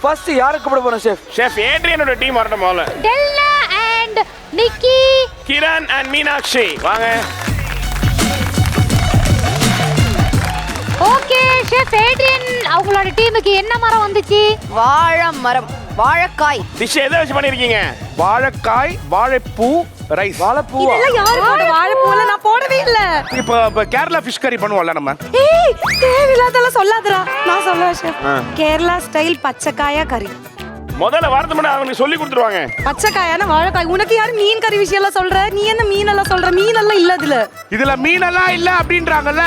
First யாருக்கு கூப்பிட போறோம் ஷெஃப்? ஷெஃப் ஏட்ரியனோட டீம் வரட்டும் போல. Della and Nikki, Kiran and Meenakshi வாங்க. ஓகே ஷெஃப் ஏட்ரியன் அவங்களோட டீமுக்கு என்ன மரம் வந்துச்சு? வாழை மரம், வாழைக்காய். டிஷ் எதை வச்சு பண்ணிருக்கீங்க? வாழைக்காய், வாழைப்பூ, ரைஸ். வாழைப்பூவா? இதெல்லாம் யாரு போட்ட வாழைப்பூல? நான் போடவே இல்ல. இப்போ கேரளா ஃபிஷ் கறி பண்ணுவோம்ல நம்ம. ஏய் தேவையில்லாதெல்லாம் சொல்லாதடா. நான் சொல்லுவேன் ஷெஃப். கேரளா ஸ்டைல் பச்சைக்காயா கறி. முதல்ல வரது முன்னாடி அவங்களுக்கு சொல்லி கொடுத்துருவாங்க. பச்சைக்காயான வாழைக்காய். உனக்கு யாரு மீன் கறி விஷயம் எல்லாம் சொல்ற? நீ என்ன மீன் எல்லாம் சொல்ற? மீன் எல்லாம் இல்ல இதுல. இதுல மீனெல்லாம் இல்ல அப்படின்றாங்கல்ல.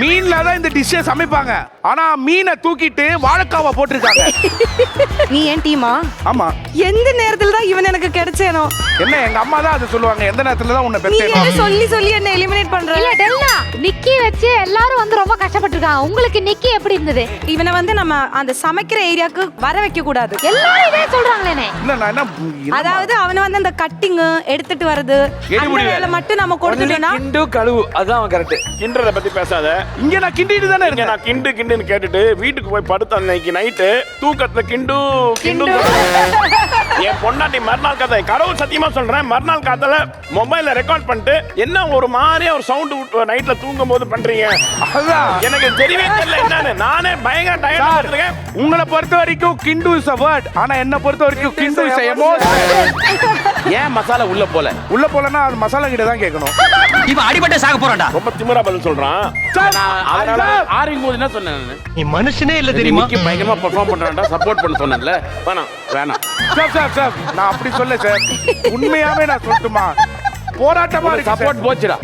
மீன்ல தான் இந்த டிஷ்ஷை சமைப்பாங்க. ஆனா மீனை தூக்கிட்டு வாழைக்காவை போட்டிருக்காங்க. நீ ஏன் டீமா? ஆமா. எந்த நேரத்துல தான் இவன் எனக்கு கிடைச்சேனோ? என்ன எங்க அம்மா தான் அதை சொல்லுவாங்க, எந்த நேரத்துல தான் உன்னை நீ பெத்தேனோ. என்ன சொல்லி சொல்லி என்ன எலிமினேட் பண்ற? இல்ல டெல்லா, நிக்கி வச்சு எல்லாரும் வந்து ரொம்ப கஷ்டப்பட்டிருக்காங்க. உங்களுக்கு நிக்கி எப்படி இருந்தது? இவனை வந்து நம்ம அந்த சமைக்கிற ஏரியாக்கு வர வைக்க கூடாது. எல்லாரும் இதே சொல்றாங்களே. இல்ல நான் என்ன அதாவது அவன வந்து அந்த கட்டிங் எடுத்துட்டு வரது அந்த வேலை மட்டும் நம்ம கொடுத்துட்டோம்னா கிண்டு கழுவு அதான் அவன் கரெக்ட். கிண்டறத பத்தி பேசாத. இங்க நான் கிண்டிட்டு தானே இங்க இருக்கேன். நான் கிண்டுன்னு கேட்டுட்டு வீட்டுக்கு போய் படுத்த அன்னைக்கு நைட்டு தூக்கத்துல கிண்டு என் பொண்டாட்டி மறுநாள் காத்த கடவுள் சத்தியமா சொல்றேன், மறுநாள் காத்தால மொபைல்ல ரெக்கார்ட் பண்ணிட்டு என்ன ஒரு மாதிரியா ஒரு சவுண்ட் நைட்ல தூங்கும் போது பண்றீங்க. அதான் எனக்கு தெரியவே தெரியல என்னன்னு. நானே பயங்கர டயர்டா இருக்கேன். உங்களை பொறுத்த வரைக்கும் கிண்டு இஸ் a word. ஆனா என்ன பொறுத்த வரைக்கும் கிண்டு இஸ் a emotion. ஏன் மசாலா உள்ள போல? உள்ள போலன்னா அது மசாலா கிட்ட தான் கேட்கணும். இவன் அடிபட்ட சாக போறான்டா. ரொம்ப திமிரா பதில் சொல்றான். அதனால ஆர்விங் போது என்ன சொன்னேன் நானு? நீ மனுஷனே இல்ல தெரியுமா? நிக்கி பயங்கரமா பெர்ஃபார்ம் பண்றான்டா, சப்போர்ட் பண்ண சொன்னேன்ல. வேணாம் வேணாம் சார் நான் அப்படி சொல்ல சார். உண்மையாவே நான் சொல்லட்டுமா? போராட்டமா இருக்கு. சப்போர்ட் போச்சுடா.